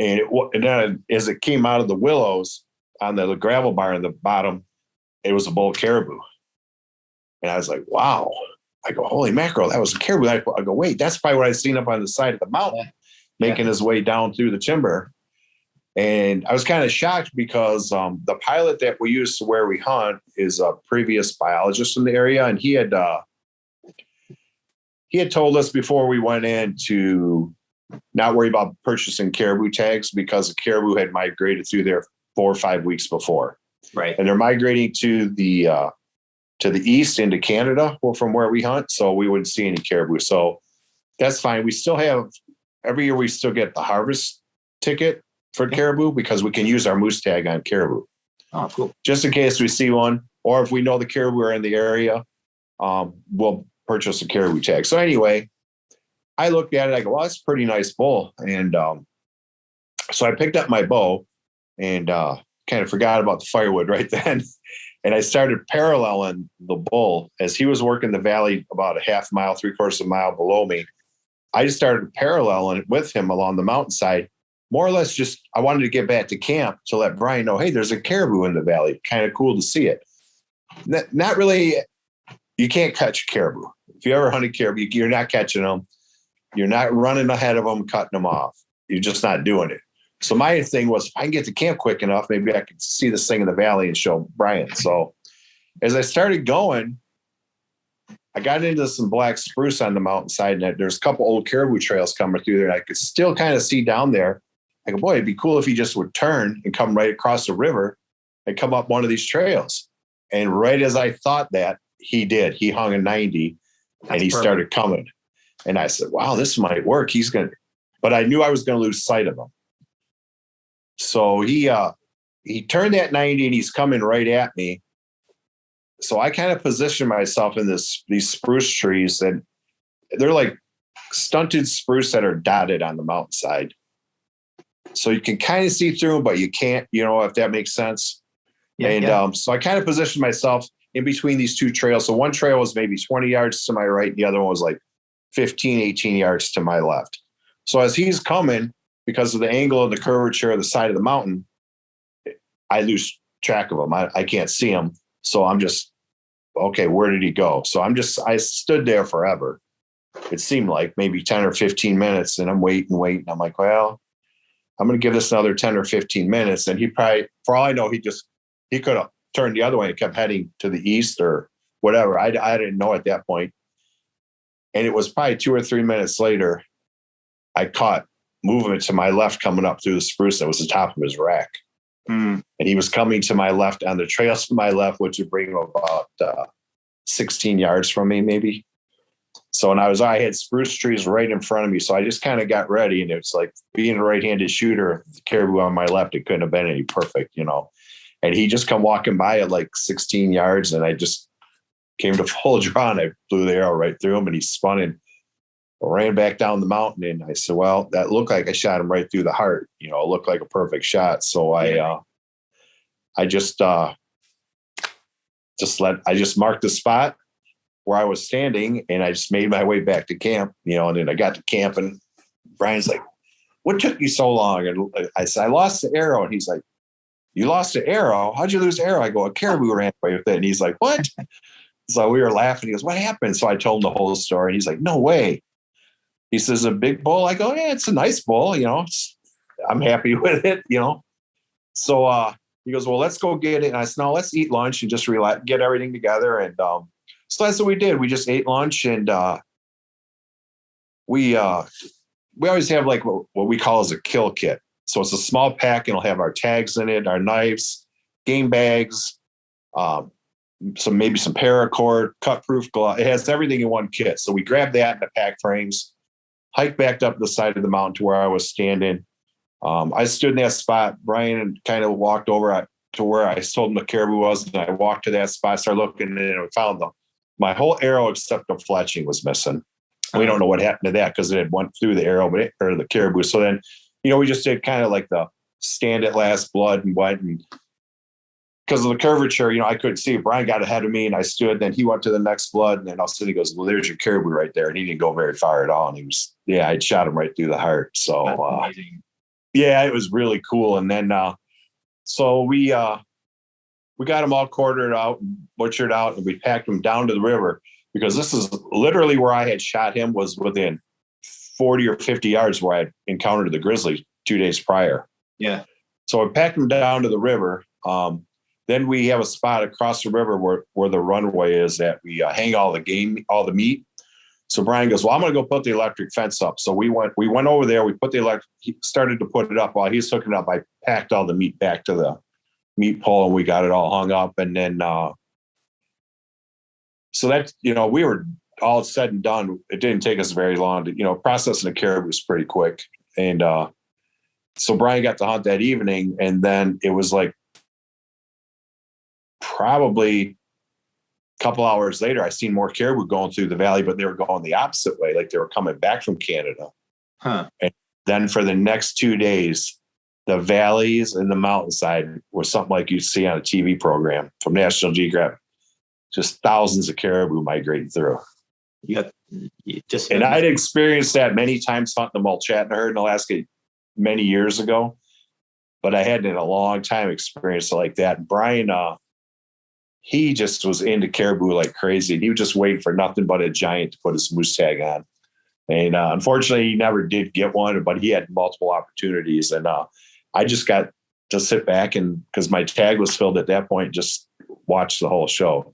And then as it came out of the willows on the gravel bar in the bottom, it was a bull caribou. And I was like, wow. I go, holy mackerel, that was a caribou. I go, wait, that's probably what I seen up on the side of the mountain, making his way down through the timber. And I was kind of shocked because the pilot that we use to where we hunt is a previous biologist in the area. And he had told us before we went in to not worry about purchasing caribou tags because the caribou had migrated through there 4 or 5 weeks before. Right. And they're migrating to the east into Canada from where we hunt. So we wouldn't see any caribou. So that's fine. We still have, every year we still get the harvest ticket for caribou because we can use our moose tag on caribou. Oh, cool. Just in case we see one, or if we know the caribou are in the area, we'll purchase a caribou tag. So anyway, I looked at it. I go, well, that's a pretty nice bull. And so I picked up my bow and kind of forgot about the firewood right then. And I started paralleling the bull as he was working the valley about a half mile, 3/4 mile below me. I just started paralleling with him along the mountainside, more or less just, I wanted to get back to camp to let Brian know, hey, there's a caribou in the valley. Kind of cool to see it. Not really, you can't catch caribou. If you ever hunted caribou, you're not catching them. You're not running ahead of them, cutting them off. You're just not doing it. So my thing was, if I can get to camp quick enough, maybe I could see this thing in the valley and show Brian. So as I started going, I got into some black spruce on the mountainside, and there's a couple old caribou trails coming through there. And I could still kind of see down there. I go, boy, it'd be cool if he just would turn and come right across the river and come up one of these trails. And right as I thought that, he did. He hung a 90 and he started coming. And I said, wow, this might work. But I knew I was going to lose sight of him. So he turned that 90 and he's coming right at me. So I kind of positioned myself in these spruce trees, and they're like stunted spruce that are dotted on the mountainside. So you can kind of see through them, but you can't, if that makes sense. So I kind of positioned myself in between these two trails. So one trail was maybe 20 yards to my right. And the other one was like 15, 18 yards to my left. So as he's coming, because of the angle and the curvature of the side of the mountain, I lose track of him. I can't see him. So I'm just, okay, where did he go? So I stood there forever. It seemed like maybe 10 or 15 minutes, and I'm waiting. I'm like, well, I'm going to give this another 10 or 15 minutes. And he probably, for all I know, he could have turned the other way and kept heading to the east or whatever. I didn't know at that point. And it was probably 2 or 3 minutes later, I caught movement to my left coming up through the spruce. That was the top of his rack. And he was coming to my left on the trails to my left, which would bring him about 16 yards from me, maybe. So, and I had spruce trees right in front of me. So I just kind of got ready, and it's like being a right-handed shooter, the caribou on my left, it couldn't have been any perfect, and he just come walking by at like 16 yards. And I just came to full draw, and I blew the arrow right through him, and he spun and ran back down the mountain. And I said, well, that looked like I shot him right through the heart. It looked like a perfect shot. So I just marked the spot where I was standing, and I just made my way back to camp, and then I got to camp, and Brian's like, what took you so long? And I said, I lost the arrow. And he's like, you lost the arrow? How'd you lose the arrow? I go, a caribou ran away with it. And he's like, what? So we were laughing. He goes, what happened? So I told him the whole story. And he's like, no way. He says, a big bull? I go, yeah, it's a nice bull. I'm happy with it, So he goes, well, let's go get it. And I said, no, let's eat lunch and just relax, get everything together. And so that's what we did. We just ate lunch, and we always have like what we call as a kill kit. So it's a small pack, and it'll have our tags in it, our knives, game bags, maybe some paracord, cut-proof glove. It has everything in one kit. So we grabbed that in the pack frames, hiked back up the side of the mountain to where I was standing. I stood in that spot. Brian kind of walked over to where I told him the caribou was, and I walked to that spot, started looking, and I found my whole arrow except the fletching was missing. We don't know what happened to that because it had went through the arrow or the caribou. So then, we just did kind of like the stand at last blood and went, and because of the curvature, I couldn't see it. Brian got ahead of me, and I stood. Then he went to the next blood, and then all of a sudden he goes, well, there's your caribou right there. And he didn't go very far at all. And I'd shot him right through the heart. So, Yeah, it was really cool. And then so we got them all quartered out and butchered out, and we packed them down to the river, because this is literally where I had shot him, was within 40 or 50 yards where I had encountered the grizzly 2 days prior. Yeah. So I packed them down to the river. Then we have a spot across the river where the runway is, that we hang all the meat. So Brian goes, well, I'm going to go put the electric fence up. So we went over there. We put he started to put it up. While he's hooking it up, I packed all the meat back to the meat pole, and we got it all hung up. And then, so that, we were all said and done. It didn't take us very long to, processing a caribou was pretty quick. And, so Brian got to hunt that evening, and then it was like probably a couple hours later, I seen more caribou going through the valley, but they were going the opposite way. Like they were coming back from Canada. Huh. And then for the next 2 days, the valleys and the mountainside were something like you see on a TV program from National Geographic. Just thousands of caribou migrating through. And I'd experienced that many times hunting the mulchatna herd in Alaska many years ago, but I hadn't in a long time experienced it like that. Brian, he just was into caribou like crazy. He was just waiting for nothing but a giant to put his moose tag on. And unfortunately, he never did get one, but he had multiple opportunities. And I just got to sit back, and because my tag was filled at that point, just watch the whole show.